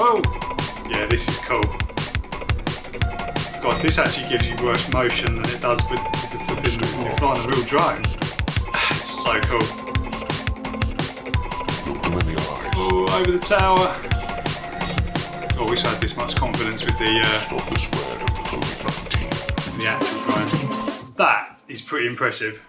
Whoa! Yeah, this is cool. God, this actually gives you worse motion than it does with the flipping, when you're flying a real drone. It's so cool. Oh, over the tower. I wish I had this much confidence with the actual drone. That is pretty impressive.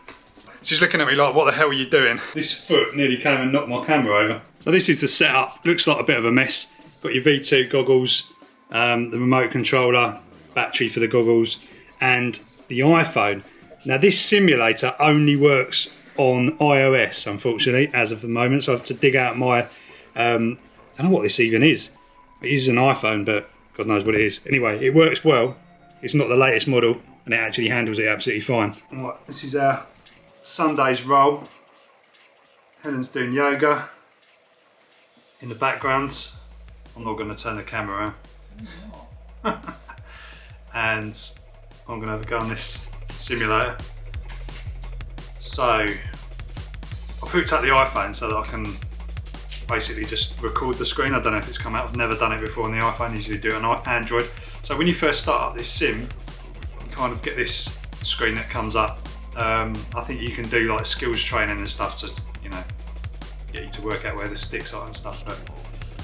She's looking at me like, what the hell are you doing? This foot nearly came and knocked my camera over. So this is the setup. Looks like a bit of a mess. Got your V2 goggles, the remote controller, battery for the goggles, and the iPhone. Now this simulator only works on iOS, unfortunately, as of the moment. So I have to dig out my, I don't know what this even is. It is an iPhone, but God knows what it is. Anyway, it works well. It's not the latest model, and it actually handles it absolutely fine. Right, this is our Sunday's roll. Helen's doing yoga in the background. I'm not going to turn the camera around. And I'm going to have a go on this simulator. So I hooked up the iPhone so that I can basically just record the screen. I don't know if it's come out. I've never done it before on the iPhone. I usually do it on Android. So when you first start up this sim, you kind of get this screen that comes up. I think you can do like skills training and stuff to, you know, get you to work out where the sticks are and stuff. But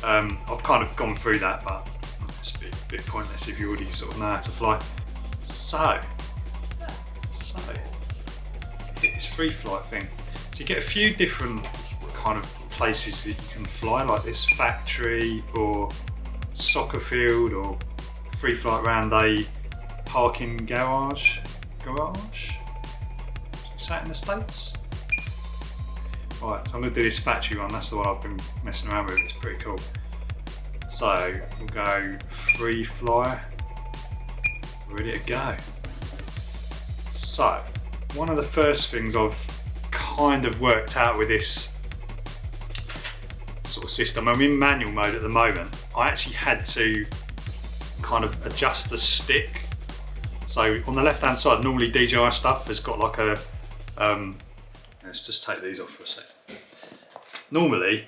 I've kind of gone through that, but it's a bit pointless if you already sort of know how to fly. So hit this free flight thing. So you get a few different kind of places that you can fly, like this factory or soccer field or free flight around a parking garage. Is that in the States? Right, so I'm going to do this factory one. That's the one I've been messing around with. It's pretty cool. So we'll go free fly, ready to go. So one of the first things I've kind of worked out with this sort of system, I'm in manual mode at the moment. I actually had to kind of adjust the stick. So on the left hand side, normally DJI stuff has got like a, let's just take these off for a sec. Normally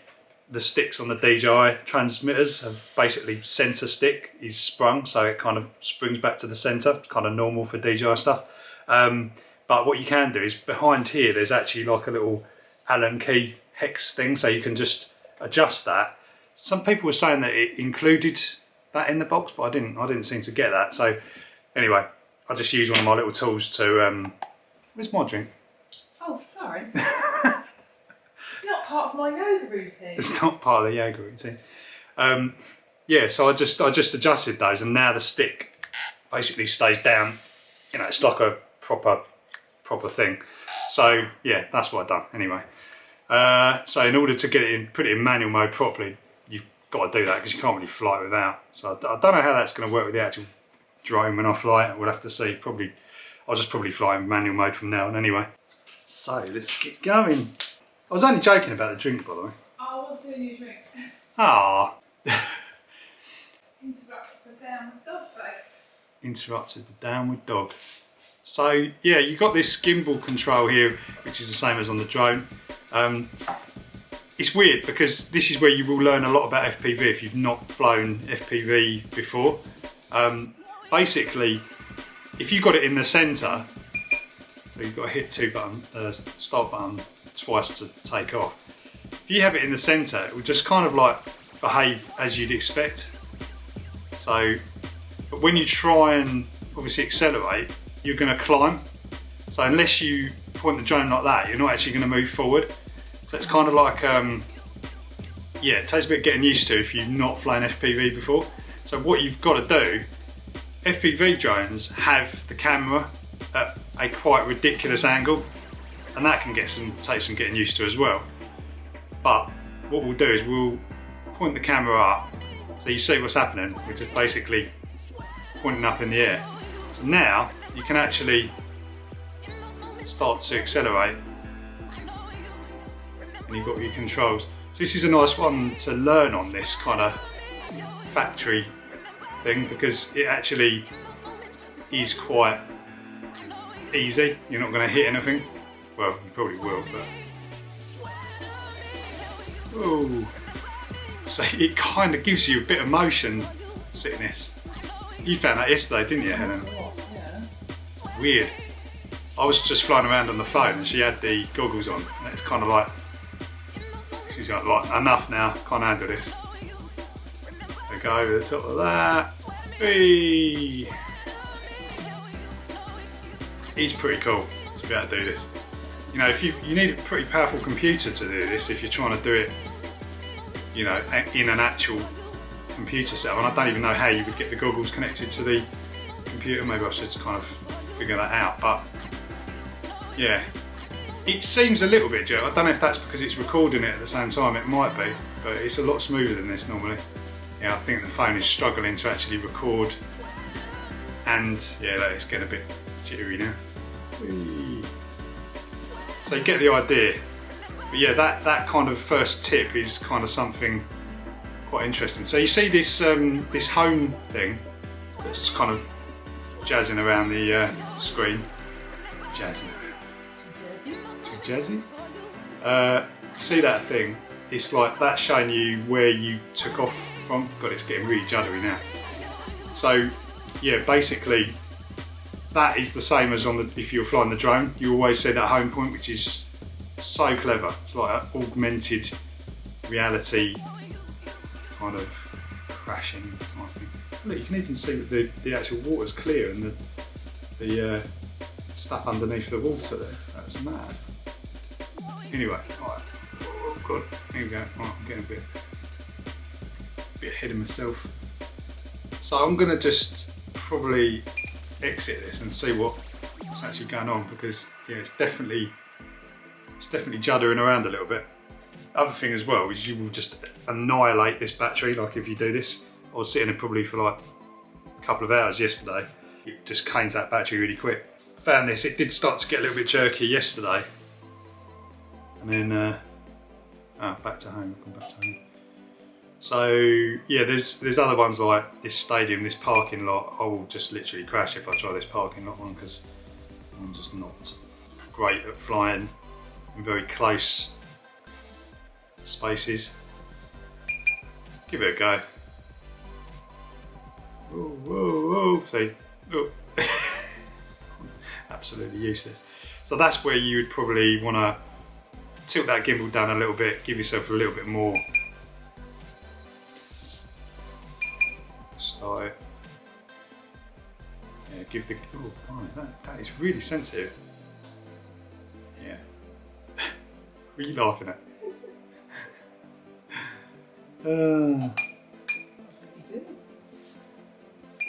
the sticks on the DJI transmitters have basically center stick is sprung, so it kind of springs back to the center. It's kind of normal for DJI stuff. But what you can do is behind here, there's actually like a little Allen key hex thing, so you can just adjust that. Some people were saying that it included that in the box, but I didn't seem to get that. So anyway, I just use one of my little tools to, where's my drink? Oh, sorry. It's not part of my yoga routine. It's not part of the yoga routine. Yeah, so I just adjusted those, and now the stick basically stays down. You know, it's like a proper thing. So yeah, that's what I've done anyway. So in order to get it in, put it in manual mode properly, you've got to do that because you can't really fly it without. So I don't know how that's going to work with the actual drone when I fly it. We'll have to see. Probably, I'll just probably fly in manual mode from now on anyway. So let's get going. I was only joking about the drink, by the way. Oh, what's doing your drink? Ah. Interrupted the downward dog face. Interrupted the downward dog. So yeah, you've got this gimbal control here, which is the same as on the drone. It's weird because this is where you will learn a lot about FPV if you've not flown FPV before. Basically, if you've got it in the centre, so you've got to hit start button twice to take off. If you have it in the centre, it will just kind of like behave as you'd expect. So, but when you try and obviously accelerate, you're going to climb. So unless you point the drone like that, you're not actually going to move forward. So it's kind of like, yeah, it takes a bit of getting used to if you've not flown FPV before. So what you've got to do, FPV drones have the camera at a quite ridiculous angle, and that can take some getting used to as well. But what we'll do is we'll point the camera up, so you see what's happening, which is basically pointing up in the air. So now you can actually start to accelerate, and you've got your controls. So this is a nice one to learn on this kind of factory thing, because it actually is quite easy. You're not going to hit anything. Well, you probably will, but... Ooh. So it kind of gives you a bit of motion sitting this. You found that yesterday, didn't you, Helen? Yeah. Weird. I was just flying around on the phone and she had the goggles on, and it's kind of like, she's like, enough now, can't handle this. So go over the top of that. Whee! It's pretty cool to be able to do this. You know, if you need a pretty powerful computer to do this if you're trying to do it, you know, in an actual computer setup. And I don't even know how you would get the goggles connected to the computer. Maybe I should kind of figure that out. But yeah, it seems a little bit jerky. I don't know if that's because it's recording it at the same time. It might be, but it's a lot smoother than this normally. Yeah, I think the phone is struggling to actually record, and yeah, that is getting a bit jittery now. Whee. So you get the idea. But yeah, that kind of first tip is kind of something quite interesting. So you see this this home thing that's kind of jazzing around the screen. Jazzing. Too jazzy? See that thing? It's like that's showing you where you took off from, but it's getting really juddery now. So yeah, basically that is the same as on the, if you're flying the drone, you always see that home point, which is so clever. It's like an augmented reality kind of crashing type thing. Look, you can even see that the actual water's clear and the stuff underneath the water there. That's mad. Anyway, alright. Oh god, here we go. Right, I'm getting a bit ahead of myself. So I'm gonna just probably exit this and see what's actually going on, because yeah, it's definitely juddering around a little bit. Other thing as well is you will just annihilate this battery. Like if you do this, I was sitting there probably for like a couple of hours yesterday. It just canes that battery really quick. Found this, it did start to get a little bit jerky yesterday, and then back to home. Come back to home. So yeah, there's other ones like this stadium, this parking lot. I will just literally crash if I try this parking lot one, because I'm just not great at flying in very close spaces. Give it a go. Whoa, whoa, whoa. So, oh. Absolutely useless. So that's where you would probably want to tilt that gimbal down a little bit, give yourself a little bit more. Start it. Yeah, give the. Oh, right, that is really sensitive. Yeah. What are you laughing at?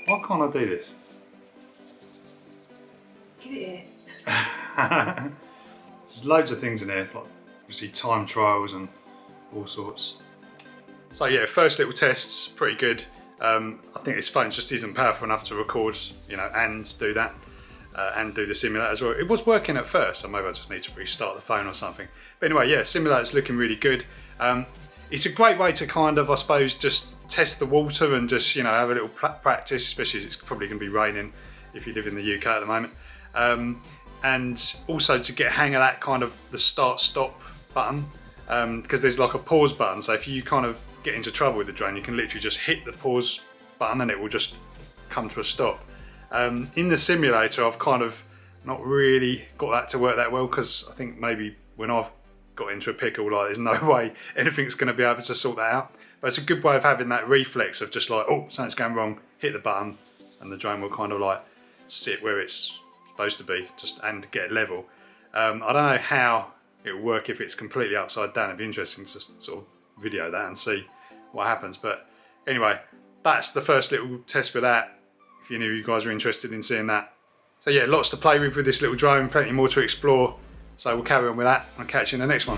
Why can't I do this? Give it here. There's loads of things in there, like obviously time trials and all sorts. So yeah, first little tests, pretty good. I think this phone just isn't powerful enough to record, you know, and do that, and do the simulator as well. It was working at first, so maybe I just need to restart the phone or something. But anyway, yeah, simulator's looking really good. It's a great way to kind of, I suppose, just test the water and just, you know, have a little practice, especially as it's probably going to be raining if you live in the UK at the moment. And also to get a hang of that kind of the start-stop button, because there's like a pause button. So if you kind of get into trouble with the drone, you can literally just hit the pause button and it will just come to a stop. In the simulator, I've kind of not really got that to work that well, because I think maybe when I've got into a pickle, like there's no way anything's going to be able to sort that out. But it's a good way of having that reflex of just like, oh, something's going wrong, hit the button, and the drone will kind of like sit where it's supposed to be, just and get level. I don't know how it will work if it's completely upside down. It'd be interesting to sort of video that and see what happens. But anyway, that's the first little test with that, if any of you guys are interested in seeing that. So yeah, lots to play with this little drone, plenty more to explore. So we'll carry on with that. I'll catch you in the next one.